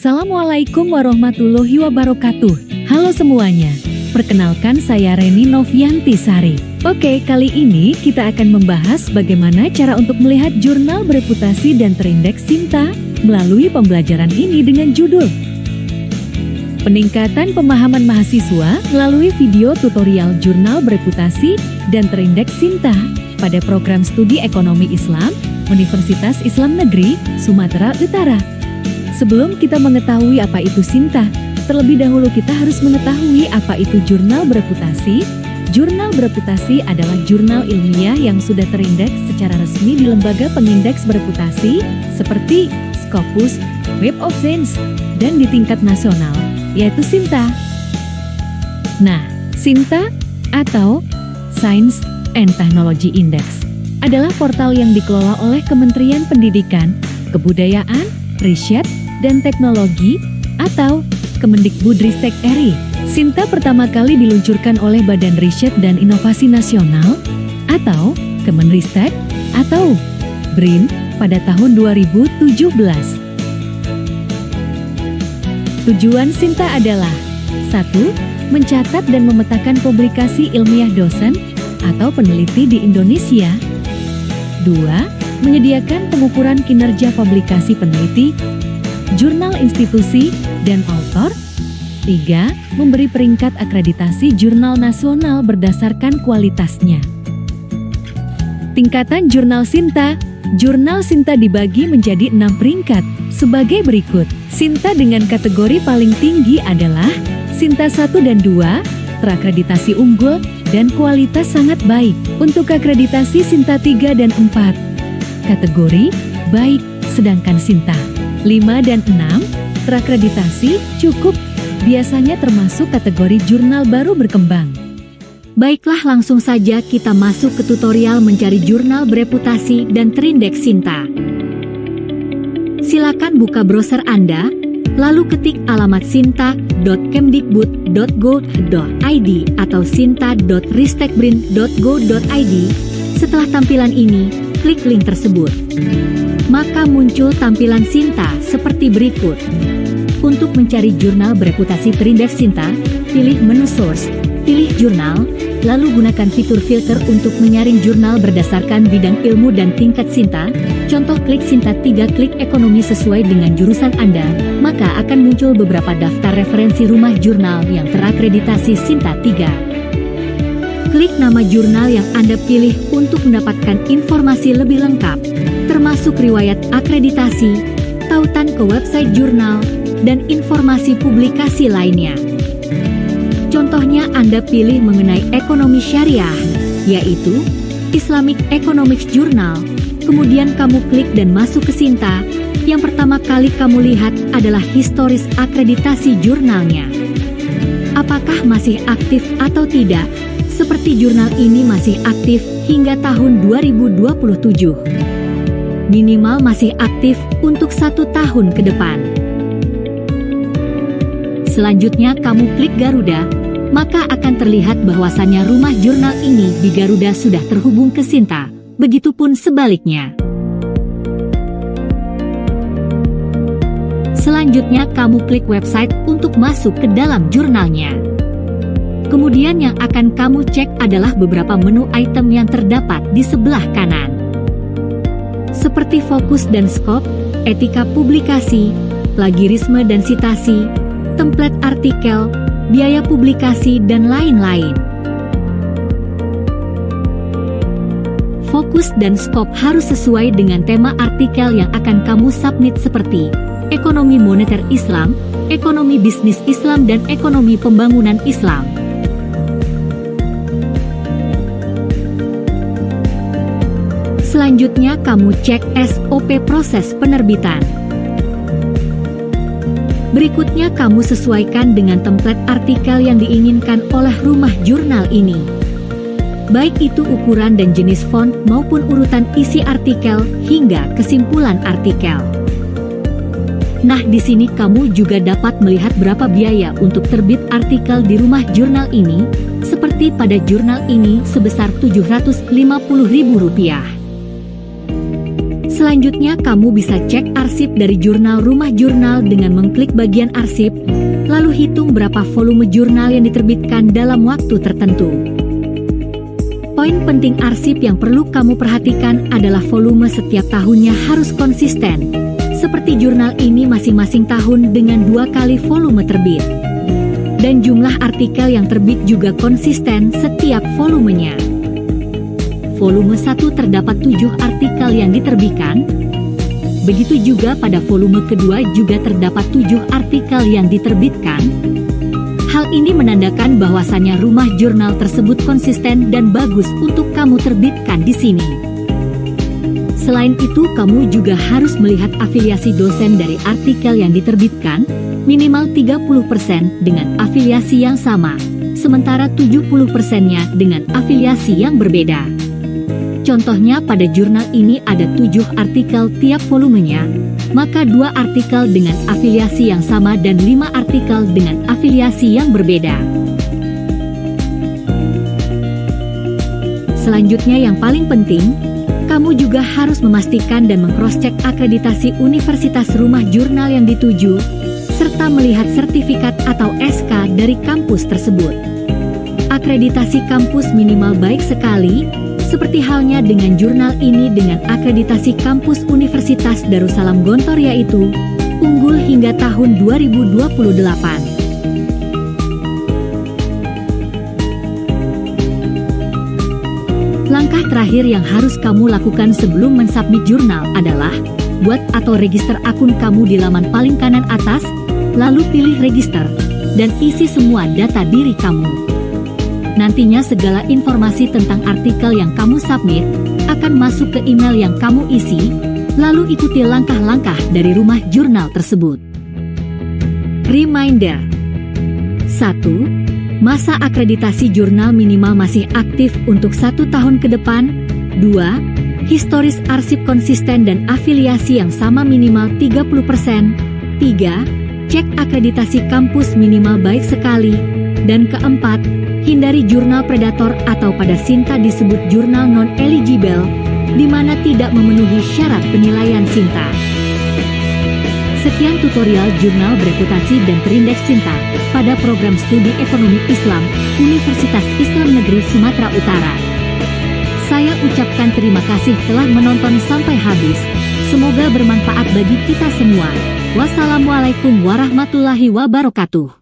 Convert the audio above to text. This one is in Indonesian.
Assalamualaikum warahmatullahi wabarakatuh. Halo semuanya, perkenalkan saya Reni Novianti Sari. Oke, kali ini kita akan membahas bagaimana cara untuk melihat jurnal bereputasi dan terindeks Sinta melalui pembelajaran ini dengan judul Peningkatan Pemahaman Mahasiswa melalui video tutorial jurnal bereputasi dan terindeks Sinta pada program studi Ekonomi Islam Universitas Islam Negeri Sumatera Utara. Sebelum kita mengetahui apa itu Sinta, terlebih dahulu kita harus mengetahui apa itu jurnal bereputasi. Jurnal bereputasi adalah jurnal ilmiah yang sudah terindeks secara resmi di lembaga pengindeks bereputasi seperti Scopus, Web of Science, dan di tingkat nasional, yaitu Sinta. Nah, Sinta atau Science and Technology Index adalah portal yang dikelola oleh Kementerian Pendidikan, Kebudayaan, Riset, dan Teknologi atau Kemendikbudristek RI. Sinta pertama kali diluncurkan oleh Badan Riset dan Inovasi Nasional atau Kemenristek atau BRIN pada tahun 2017. Tujuan Sinta adalah 1. Mencatat dan memetakan publikasi ilmiah dosen atau peneliti di Indonesia. 2. Menyediakan pengukuran kinerja publikasi peneliti, jurnal institusi, dan autor. 3. Memberi peringkat akreditasi jurnal nasional berdasarkan kualitasnya. Tingkatan jurnal Sinta. Jurnal Sinta dibagi menjadi 6 peringkat sebagai berikut. Sinta dengan kategori paling tinggi adalah Sinta 1 dan 2, terakreditasi unggul dan kualitas sangat baik. Untuk akreditasi Sinta 3 dan 4, kategori baik, sedangkan Sinta 5 dan 6, terakreditasi cukup, biasanya termasuk kategori jurnal baru berkembang. Baiklah, langsung saja kita masuk ke tutorial mencari jurnal bereputasi dan terindeks Sinta. Silakan buka browser Anda, lalu ketik alamat sinta.kemdikbud.go.id atau sinta.ristekbrin.go.id. Setelah tampilan ini, klik link tersebut. Maka muncul tampilan Sinta seperti berikut. Untuk mencari jurnal bereputasi terindeks Sinta, pilih menu source, pilih jurnal, lalu gunakan fitur filter untuk menyaring jurnal berdasarkan bidang ilmu dan tingkat Sinta. Contoh, klik Sinta 3, klik ekonomi sesuai dengan jurusan Anda, maka akan muncul beberapa daftar referensi rumah jurnal yang terakreditasi Sinta 3. Klik nama jurnal yang Anda pilih untuk mendapatkan informasi lebih lengkap, termasuk riwayat akreditasi, tautan ke website jurnal, dan informasi publikasi lainnya. Contohnya, Anda pilih mengenai ekonomi syariah, yaitu Islamic Economics Journal, kemudian kamu klik dan masuk ke Sinta. Yang pertama kali kamu lihat adalah historis akreditasi jurnalnya. Apakah masih aktif atau tidak? Seperti jurnal ini masih aktif hingga tahun 2027. Minimal masih aktif untuk 1 tahun ke depan. Selanjutnya kamu klik Garuda, maka akan terlihat bahwasannya rumah jurnal ini di Garuda sudah terhubung ke Sinta. Begitupun sebaliknya. Selanjutnya kamu klik website untuk masuk ke dalam jurnalnya. Kemudian yang akan kamu cek adalah beberapa menu item yang terdapat di sebelah kanan. Seperti fokus dan skop, etika publikasi, plagiarisme dan sitasi, template artikel, biaya publikasi, dan lain-lain. Fokus dan skop harus sesuai dengan tema artikel yang akan kamu submit seperti ekonomi moneter Islam, ekonomi bisnis Islam, dan ekonomi pembangunan Islam. Selanjutnya kamu cek SOP proses penerbitan. Berikutnya kamu sesuaikan dengan template artikel yang diinginkan oleh rumah jurnal ini. Baik itu ukuran dan jenis font maupun urutan isi artikel hingga kesimpulan artikel. Nah, di sini kamu juga dapat melihat berapa biaya untuk terbit artikel di rumah jurnal ini, seperti pada jurnal ini sebesar Rp750.000. Selanjutnya, kamu bisa cek arsip dari jurnal rumah jurnal dengan mengklik bagian arsip, lalu hitung berapa volume jurnal yang diterbitkan dalam waktu tertentu. Poin penting arsip yang perlu kamu perhatikan adalah volume setiap tahunnya harus konsisten. Seperti jurnal ini masing-masing tahun dengan 2 kali volume terbit. Dan jumlah artikel yang terbit juga konsisten setiap volumenya. Volume 1 terdapat 7 artikel yang diterbitkan. Begitu juga pada volume kedua juga terdapat 7 artikel yang diterbitkan. Hal ini menandakan bahwasannya rumah jurnal tersebut konsisten dan bagus untuk kamu terbitkan di sini. Selain itu, kamu juga harus melihat afiliasi dosen dari artikel yang diterbitkan, minimal 30% dengan afiliasi yang sama, sementara 70%-nya dengan afiliasi yang berbeda. Contohnya pada jurnal ini ada 7 artikel tiap volumenya, maka 2 artikel dengan afiliasi yang sama dan 5 artikel dengan afiliasi yang berbeda. Selanjutnya yang paling penting, kamu juga harus memastikan dan mengcross-check akreditasi universitas rumah jurnal yang dituju, serta melihat sertifikat atau SK dari kampus tersebut. Akreditasi kampus minimal baik sekali, seperti halnya dengan jurnal ini dengan akreditasi kampus Universitas Darussalam Gontor yaitu unggul hingga tahun 2028. Langkah terakhir yang harus kamu lakukan sebelum mensubmit jurnal adalah buat atau register akun kamu di laman paling kanan atas, lalu pilih register, dan isi semua data diri kamu. Nantinya segala informasi tentang artikel yang kamu submit akan masuk ke email yang kamu isi, lalu ikuti langkah-langkah dari rumah jurnal tersebut. Reminder 1. Masa akreditasi jurnal minimal masih aktif untuk 1 tahun ke depan. 2. Historis arsip konsisten dan afiliasi yang sama minimal 30%. 3. Cek akreditasi kampus minimal baik sekali. Dan keempat, hindari jurnal predator atau pada Sinta disebut jurnal non-eligible, di mana tidak memenuhi syarat penilaian Sinta. Sekian tutorial jurnal bereputasi dan terindeks Sinta pada program studi ekonomi Islam Universitas Islam Negeri Sumatera Utara. Saya ucapkan terima kasih telah menonton sampai habis. Semoga bermanfaat bagi kita semua. Wassalamualaikum warahmatullahi wabarakatuh.